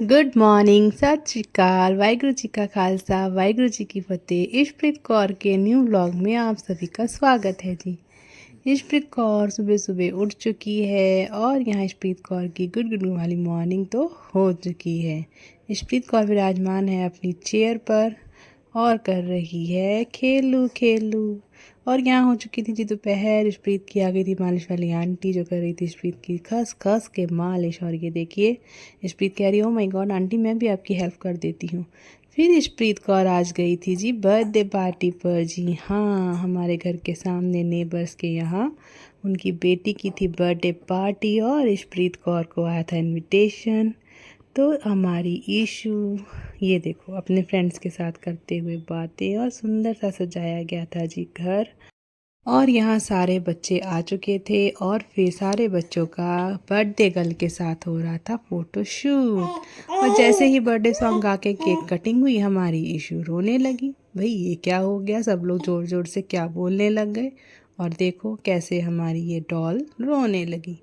Good morning, सत श्री अकाल, वाहिगुरु जी का खालसा, वाहिगुरु जी की फतेह। इशप्रीत कौर के न्यू व्लॉग में आप सभी का स्वागत है जी। इशप्रीत कौर सुबह सुबह उठ चुकी है और यहाँ इशप्रीत कौर की गुड गुड वाली मॉर्निंग तो हो चुकी है। इशप्रीत कौर विराजमान है अपनी चेयर पर और कर रही है खेलू खेलू। और यहाँ हो चुकी थी जी दोपहर। इशप्रीत की आ गई थी मालिश वाली आंटी जो कर रही थी इशप्रीत की खस खस के मालिश। और ये देखिए इशप्रीत कह रही है, ओ माय गॉड आंटी मैं भी आपकी हेल्प कर देती हूँ। फिर इशप्रीत कौर आज गई थी जी बर्थडे पार्टी पर। जी हाँ, हमारे घर के सामने नेबर्स के यहाँ उनकी बेटी की थी बर्थडे पार्टी और इशप्रीत कौर को आया था इनविटेशन। तो हमारी ईशू ये देखो अपने फ्रेंड्स के साथ करते हुए बातें और सुंदर सा सजाया गया था जी घर। और यहाँ सारे बच्चे आ चुके थे और फिर सारे बच्चों का बर्थडे गर्ल के साथ हो रहा था फोटो शूट। और जैसे ही बर्थडे सॉन्ग गा के केक कटिंग हुई हमारी ईशू रोने लगी। भाई ये क्या हो गया, सब लोग ज़ोर ज़ोर से क्या बोलने लग गए। और देखो कैसे हमारी ये डॉल रोने लगी।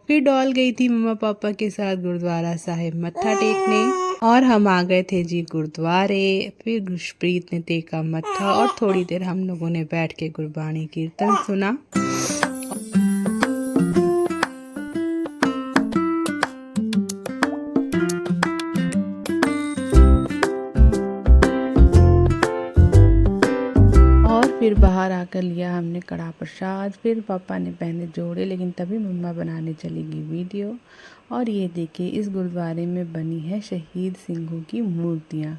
फिर डॉल गई थी मम्मा पापा के साथ गुरुद्वारा साहिब मत्था टेकने और हम आ गए थे जी गुरुद्वारे। फिर गुरप्रीत ने टेका मत्था और थोड़ी देर हम लोगों ने बैठ के गुरबाणी कीर्तन सुना। और फिर बाहर आकर लिया हमने कड़ा प्रसाद। फिर पापा ने पहने जोड़े, लेकिन तभी मम्मा बनाने चलेगी वीडियो। और ये देखिए इस गुरुद्वारे में बनी है शहीद सिंहों की मूर्तियाँ।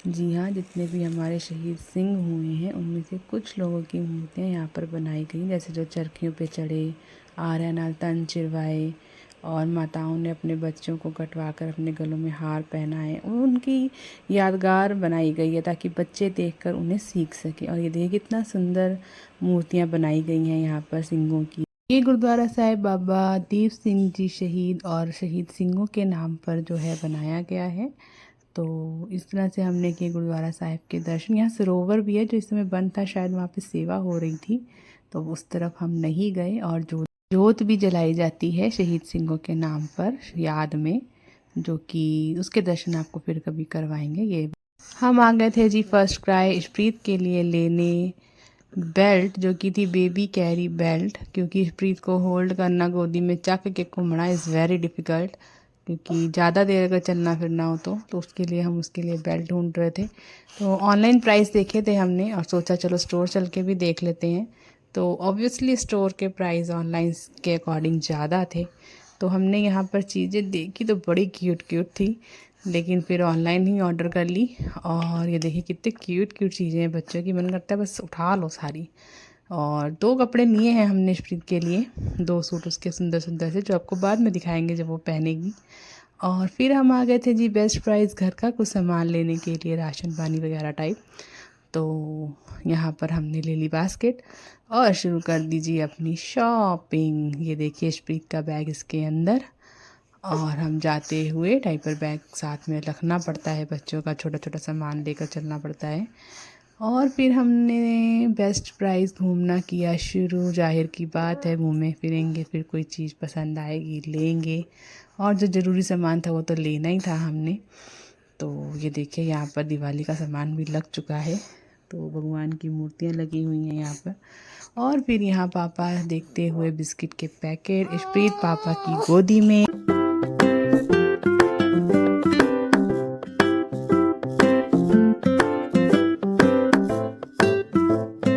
जी हाँ, जितने भी हमारे शहीद सिंह हुए हैं उनमें से कुछ लोगों की मूर्तियाँ यहाँ पर बनाई गई, जैसे जो चरखियों पे चढ़े, आर्या नाल तन चिरवाए और माताओं ने अपने बच्चों को कटवा कर अपने गलों में हार पहनाए। उनकी यादगार बनाई गई है ताकि बच्चे देखकर उन्हें सीख सकें। और ये देखिए कितना सुंदर मूर्तियाँ बनाई गई हैं यहाँ पर सिंहों की। ये गुरुद्वारा साहिब बाबा दीप सिंह जी शहीद और शहीद सिंहों के नाम पर जो है बनाया गया है। तो इस तरह से हमने किए गुरुद्वारा साहिब के दर्शन। यहाँ सरोवर भी है जो इस समय बंद था, शायद वहाँ पे सेवा हो रही थी तो उस तरफ हम नहीं गए। और जोत भी जलाई जाती है शहीद सिंहों के नाम पर याद में, जो कि उसके दर्शन आपको फिर कभी करवाएंगे। ये हम आ गए थे जी फर्स्ट क्राई इशप्रीत के लिए लेने बेल्ट, जो कि थी बेबी कैरी बेल्ट, क्योंकि इशप्रीत को होल्ड करना गोदी में चक के घूमना इज़ वेरी डिफ़िकल्ट, क्योंकि ज़्यादा देर अगर चलना फिरना हो तो उसके लिए हम उसके लिए बेल्ट ढूंढ रहे थे। तो ऑनलाइन प्राइस देखे थे हमने और सोचा चलो स्टोर चल के भी देख लेते हैं। तो ऑब्वियसली स्टोर के प्राइस ऑनलाइन के अकॉर्डिंग ज़्यादा थे। तो हमने यहाँ पर चीज़ें देखी तो बड़ी क्यूट क्यूट थी, लेकिन फिर ऑनलाइन ही ऑर्डर कर ली। और ये देखिए कितने क्यूट क्यूट चीज़ें हैं बच्चों की, मन करता है बस उठा लो सारी। और 2 कपड़े लिए हैं हमने इशप्रीत के लिए, 2 सूट उसके सुंदर सुंदर से, जो आपको बाद में दिखाएंगे जब वो पहनेगी। और फिर हम आ गए थे जी बेस्ट प्राइस घर का कुछ सामान लेने के लिए, राशन पानी वगैरह टाइप। तो यहाँ पर हमने ले ली बास्केट और शुरू कर दीजिए अपनी शॉपिंग। ये देखिए इशप्रीत का बैग इसके अंदर। और हम जाते हुए डाइपर बैग साथ में रखना पड़ता है, बच्चों का छोटा छोटा सामान लेकर चलना पड़ता है। और फिर हमने बेस्ट प्राइस घूमना किया शुरू। जाहिर की बात है घूमें फिरेंगे फिर कोई चीज़ पसंद आएगी लेंगे, और जो ज़रूरी सामान था वो तो लेना ही था हमने। तो ये देखिए यहाँ पर दिवाली का सामान भी लग चुका है, तो भगवान की मूर्तियाँ लगी हुई हैं यहाँ पर। और फिर यहाँ पापा देखते हुए बिस्किट के पैकेट, इशप्रीत पापा की गोदी में।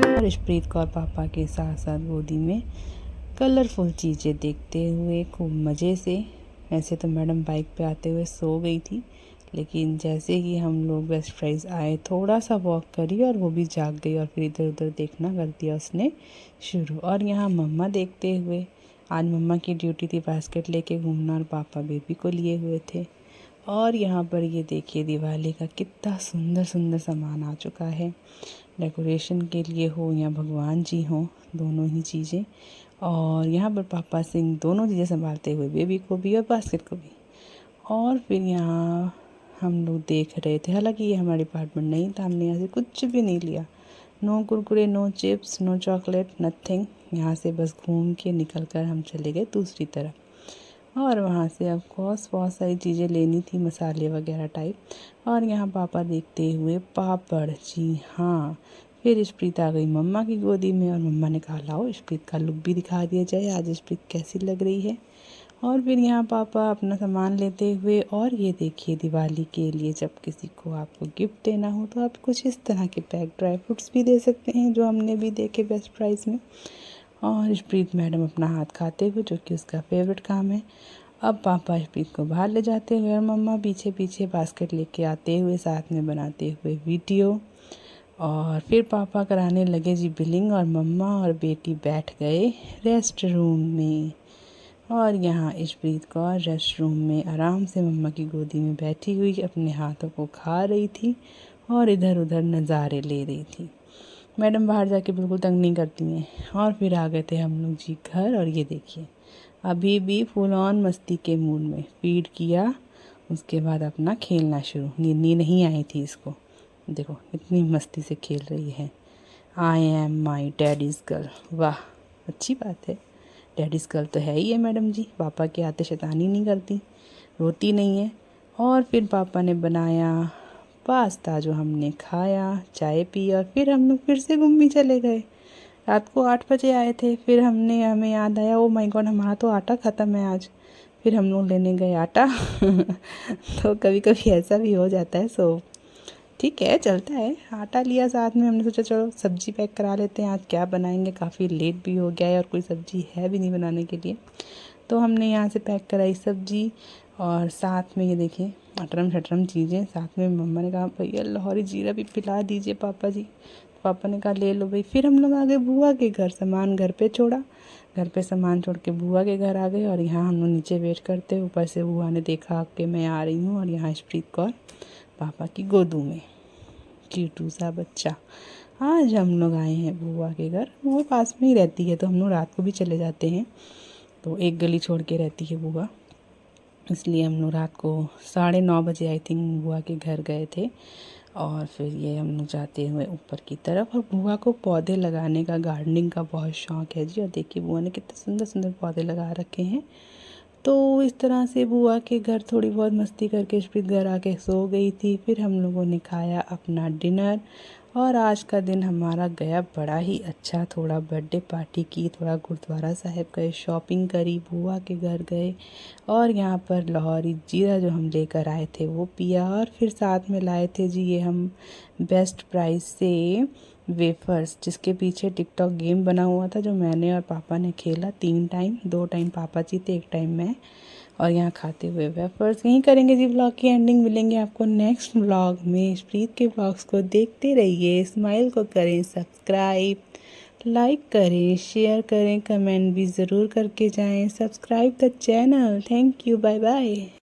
और इशप्रीत कौर पापा के साथ साथ गोदी में कलरफुल चीज़ें देखते हुए खूब मज़े से। वैसे तो मैडम बाइक पे आते हुए सो गई थी, लेकिन जैसे ही हम लोग बेस्ट प्राइस आए थोड़ा सा वॉक करी और वो भी जाग गई और फिर इधर उधर देखना कर दिया उसने शुरू। और यहाँ मम्मा देखते हुए, आज मम्मा की ड्यूटी थी बास्केट लेके घूमना और पापा बेबी को लिए हुए थे। और यहाँ पर ये देखिए दिवाली का कितना सुंदर सुंदर सामान आ चुका है, डेकोरेशन के लिए हो या भगवान जी हों, दोनों ही चीज़ें। और यहाँ पर पापा सिंह दोनों चीज़ें संभालते हुए, बेबी को भी और बास्केट को भी। और फिर यहाँ हम लोग देख रहे थे, हालांकि ये हमारा डिपार्टमेंट नहीं था, हमने यहाँ से कुछ भी नहीं लिया। No Kurkure, no chips, no chocolate, nothing. यहाँ से बस घूम के निकल कर हम चले गए दूसरी तरफ। और वहाँ से ऑफ कोर्स बहुत सारी चीज़ें लेनी थी, मसाले वगैरह टाइप। और यहाँ पापा देखते हुए पापड़, जी हाँ। फिर इशप्रीत आ गई मम्मा की गोदी में और मम्मा ने कहा लाओ इशप्रीत का लुक भी दिखा दिया जाए, आज इशप्रीत कैसी लग रही है। और फिर यहाँ पापा अपना सामान लेते हुए, और ये देखिए दिवाली के लिए जब किसी को आपको गिफ्ट देना हो तो आप कुछ इस तरह के पैक ड्राई फ्रूट्स भी दे सकते हैं, जो हमने भी देखे बेस्ट प्राइस में। और इशप्रीत मैडम अपना हाथ खाते हुए, जो कि उसका फेवरेट काम है। अब पापा इशप्रीत को बाहर ले जाते हुए और मम्मा पीछे पीछे बास्केट लेके आते हुए, साथ में बनाते हुए वीडियो। और फिर पापा कराने लगे जी बिलिंग, और मम्मा और बेटी बैठ गए रेस्ट रूम में। और यहाँ इशप्रीत कौर रेस्ट रूम में आराम से मम्मा की गोदी में बैठी हुई अपने हाथों को खा रही थी और इधर उधर नज़ारे ले रही थी। मैडम बाहर जाके बिल्कुल तंग नहीं करती हैं। और फिर आ गए थे हम लोग जी घर, और ये देखिए अभी भी फुल ऑन मस्ती के मूड में। फीड किया, उसके बाद अपना खेलना शुरू। नींद नहीं आई थी इसको, देखो इतनी मस्ती से खेल रही है। I am my daddies girl, वाह अच्छी बात है। डैडीज़ गर्ल तो है ही है मैडम जी, पापा के आते शैतानी नहीं करती, रोती नहीं है। और फिर पापा ने बनाया पास्ता, जो हमने खाया, चाय पी, और फिर हम लोग फिर से घूमने चले गए। रात को 8 बजे आए थे। फिर हमें याद आया ओ माय गॉड हमारा तो आटा ख़त्म है आज। फिर हम लोग लेने गए आटा तो कभी कभी ऐसा भी हो जाता है, सो ठीक है चलता है। आटा लिया साथ में, हमने सोचा चलो सब्ज़ी पैक करा लेते हैं, आज क्या बनाएंगे, काफ़ी लेट भी हो गया है और कोई सब्ज़ी है भी नहीं बनाने के लिए। तो हमने यहाँ से पैक कराई सब्ज़ी, और साथ में ये देखिए अटरम शटरम चीज़ें। साथ में मम्मा ने कहा भैया लाहौरी जीरा भी पिला दीजिए पापा जी। पापा ने कहा ले लो भाई। फिर हम लोग आ गए बुआ के घर, सामान घर पे छोड़ा, घर पे सामान छोड़ के बुआ के घर आ गए। और यहाँ हम लोग नीचे वेट करते, ऊपर से बुआ ने देखा कि मैं आ रही हूँ, और यहाँ इशप्रीत कौर पापा की गोदू में, क्यूटू सा बच्चा। आज हम लोग आए हैं बुआ के घर, वो पास में ही रहती है तो हम लोग रात को भी चले जाते हैं। तो एक गली छोड़ के रहती है बुआ, इसलिए हम लोग रात को 9:30 बजे आई थिंक बुआ के घर गए थे। और फिर ये हम लोग जाते हुए ऊपर की तरफ। और बुआ को पौधे लगाने का, गार्डनिंग का बहुत शौक़ है जी। और देखिए बुआ ने कितने सुंदर सुंदर पौधे लगा रखे हैं। तो इस तरह से बुआ के घर थोड़ी बहुत मस्ती करके इशप्रीत घर आके सो गई थी। फिर हम लोगों ने खाया अपना डिनर, और आज का दिन हमारा गया बड़ा ही अच्छा। थोड़ा बर्थडे पार्टी की, थोड़ा गुरुद्वारा साहिब गए, शॉपिंग करी, बुआ के घर गए, और यहाँ पर लाहौरी जीरा जो हम लेकर आए थे वो पिया। और फिर साथ में लाए थे जी ये हम बेस्ट प्राइस से वेफर्स, जिसके पीछे टिकटॉक गेम बना हुआ था, जो मैंने और पापा ने खेला 3 टाइम। 2 टाइम पापा जीते, 1 टाइम मैं। और यहाँ खाते हुए वेफर्स। यहीं करेंगे जी व्लॉग की एंडिंग। मिलेंगे आपको नेक्स्ट व्लॉग में। इशप्रीत के व्लॉग्स को देखते रहिए, स्माइल को करें सब्सक्राइब, लाइक करें, शेयर करें, कमेंट भी ज़रूर करके जाएं। Subscribe the channel. Thank you, bye bye.